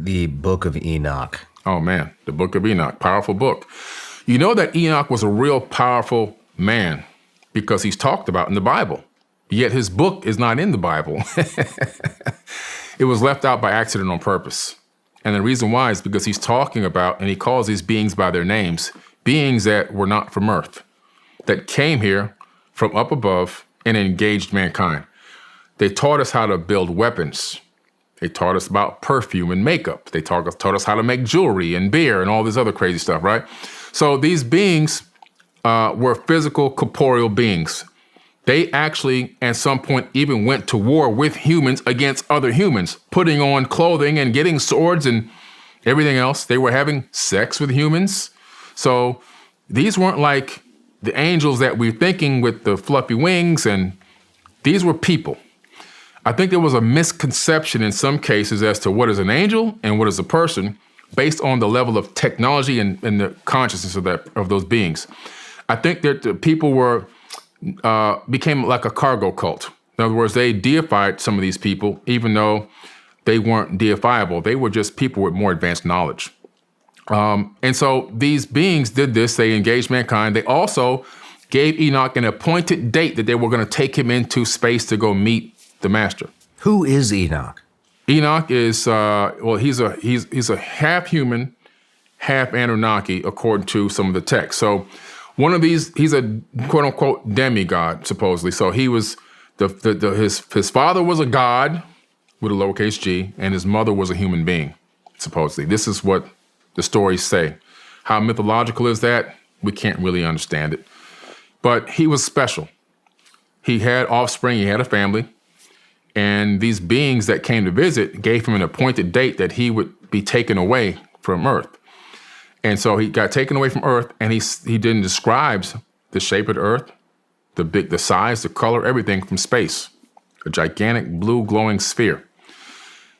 the Book of Enoch? Oh man, the Book of Enoch, powerful book. You know that Enoch was a real powerful man because he's talked about in the Bible, yet his book is not in the Bible. It was left out by accident on purpose. And the reason why is because he's talking about, and he calls these beings by their names, beings that were not from earth, that came here from up above and engaged mankind. They taught us how to build weapons. They taught us about perfume and makeup. They taught us how to make jewelry and beer and all this other crazy stuff, right? So these beings were physical, corporeal beings. They actually, at some point, even went to war with humans against other humans, putting on clothing and getting swords and everything else. They were having sex with humans. So these weren't like the angels that we're thinking with the fluffy wings, and these were people. I think there was a misconception in some cases as to what is an angel and what is a person based on the level of technology and the consciousness of those beings. I think that the people became like a cargo cult. In other words, they deified some of these people, even though they weren't deifiable. They were just people with more advanced knowledge. And so these beings did this. They engaged mankind. They also gave Enoch an appointed date that they were going to take him into space to go meet the master. Who is Enoch? Enoch is, he's a half human, half Anunnaki, according to some of the texts. So one of these, he's a quote unquote demigod, supposedly. So he was, his father was a god with a lowercase g, and his mother was a human being, supposedly. This is what the stories say. How mythological is that? We can't really understand it. But he was special. He had offspring, he had a family, and these beings that came to visit gave him an appointed date that he would be taken away from Earth. And so he got taken away from Earth, and he then describes the shape of the Earth, the size, the color, everything from space, a gigantic blue glowing sphere.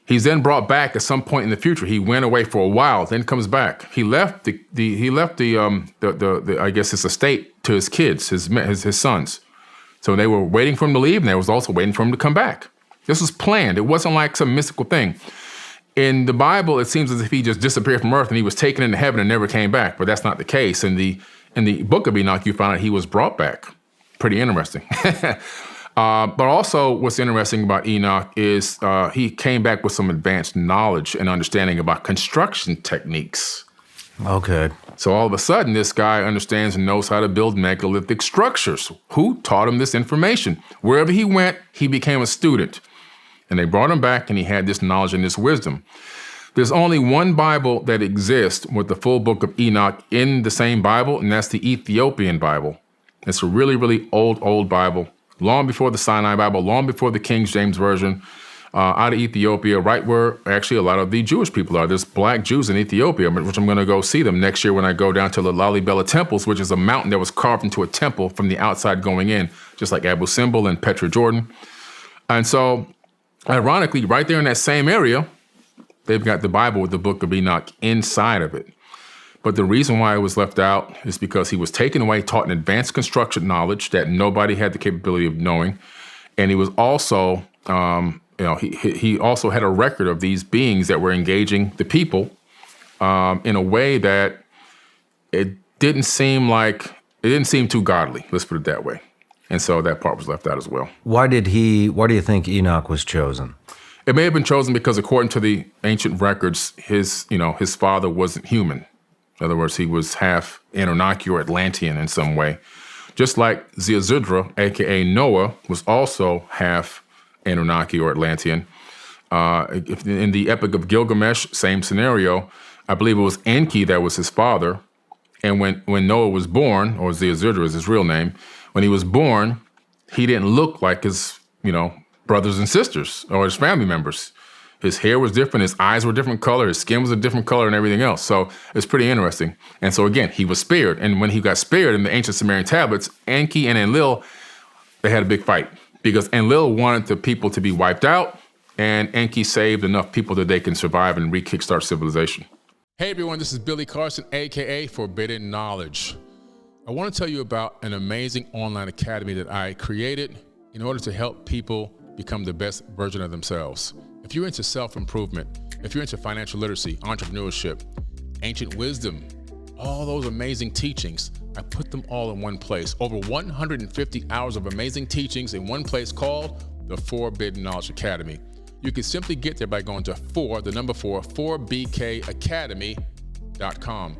He's then brought back at some point in the future. He went away for a while, then comes back. He left I guess his estate to his kids, his sons. So they were waiting for him to leave, and they was also waiting for him to come back. This was planned. It wasn't like some mystical thing. In the Bible, it seems as if he just disappeared from Earth and he was taken into heaven and never came back, but that's not the case. In the Book of Enoch, you find out he was brought back. Pretty interesting. But also what's interesting about Enoch is he came back with some advanced knowledge and understanding about construction techniques. Okay. So all of a sudden, this guy understands and knows how to build megalithic structures. Who taught him this information? Wherever he went, he became a student. And they brought him back, and he had this knowledge and this wisdom. There's only one Bible that exists with the full book of Enoch in the same Bible, and that's the Ethiopian Bible. It's a really, really old Bible, long before the Sinai Bible, long before the King James Version, out of Ethiopia, right where actually a lot of the Jewish people are. There's black Jews in Ethiopia, which I'm going to go see them next year when I go down to the Lalibela Temples, which is a mountain that was carved into a temple from the outside going in, just like Abu Simbel and Petra, Jordan. And so, ironically, right there in that same area, they've got the Bible with the Book of Enoch inside of it. But the reason why it was left out is because he was taken away, taught an advanced construction knowledge that nobody had the capability of knowing. And he was also, he also had a record of these beings that were engaging the people in a way that it didn't seem too godly, let's put it that way. And so that part was left out as well. Why do you think Enoch was chosen? It may have been chosen because according to the ancient records, his father wasn't human. In other words, he was half Anunnaki or Atlantean in some way. Just like Ziusudra, a.k.a. Noah, was also half Anunnaki or Atlantean. In the Epic of Gilgamesh, same scenario. I believe it was Enki that was his father. And when Noah was born, or Ziusudra is his real name, when he was born, he didn't look like his, brothers and sisters or his family members. His hair was different, his eyes were a different color, his skin was a different color and everything else. So it's pretty interesting. And so again, he was spared. And when he got spared in the ancient Sumerian tablets, Enki and Enlil, they had a big fight because Enlil wanted the people to be wiped out, and Enki saved enough people that they can survive and re-kickstart civilization. Hey everyone, this is Billy Carson, aka Forbidden Knowledge. I want to tell you about an amazing online academy that I created in order to help people become the best version of themselves. If you're into self-improvement, if you're into financial literacy, entrepreneurship, ancient wisdom, all those amazing teachings, I put them all in one place. Over 150 hours of amazing teachings in one place called the Forbidden Knowledge Academy. You can simply get there by going to 4bkacademy.com.